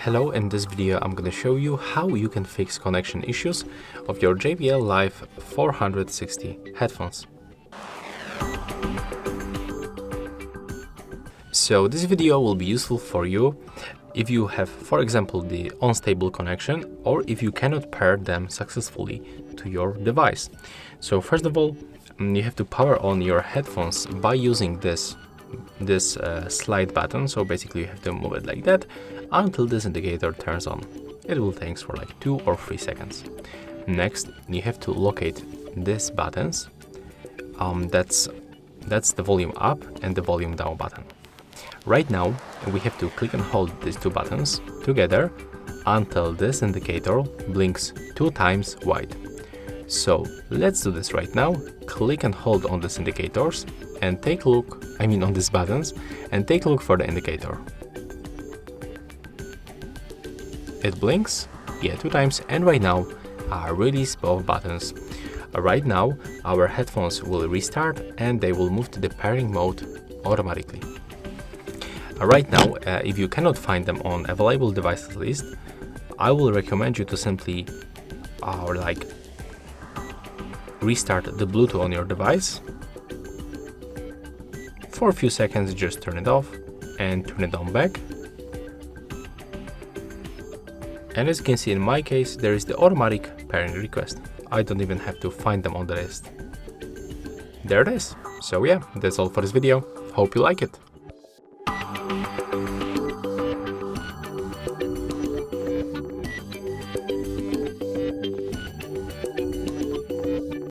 Hello, in this video I'm going to show you how you can fix connection issues of your JBL Live 460 headphones. So this video will be useful for you if you have, for example, the unstable connection, or if you cannot pair them successfully to your device. So first of all, you have to power on your headphones by using this slide button. So basically you have to move it like that until this indicator turns on. It will take for like 2 or 3 seconds. Next, you have to locate these buttons. That's the volume up and the volume down button. Right now, we have to click and hold these two buttons together until this indicator blinks 2 times white. So let's do this right now. Click and hold on these indicators and take a look, on these buttons, and take a look for the indicator. It blinks, 2 times, and right now release both buttons. Right now our headphones will restart and they will move to the pairing mode automatically. Right now, if you cannot find them on available devices list, I will recommend you to simply restart the Bluetooth on your device. For a few seconds, just turn it off and turn it on back. And as you can see, in my case, there is the automatic pairing request. I don't even have to find them on the list. There it is. So yeah, that's all for this video. Hope you like it.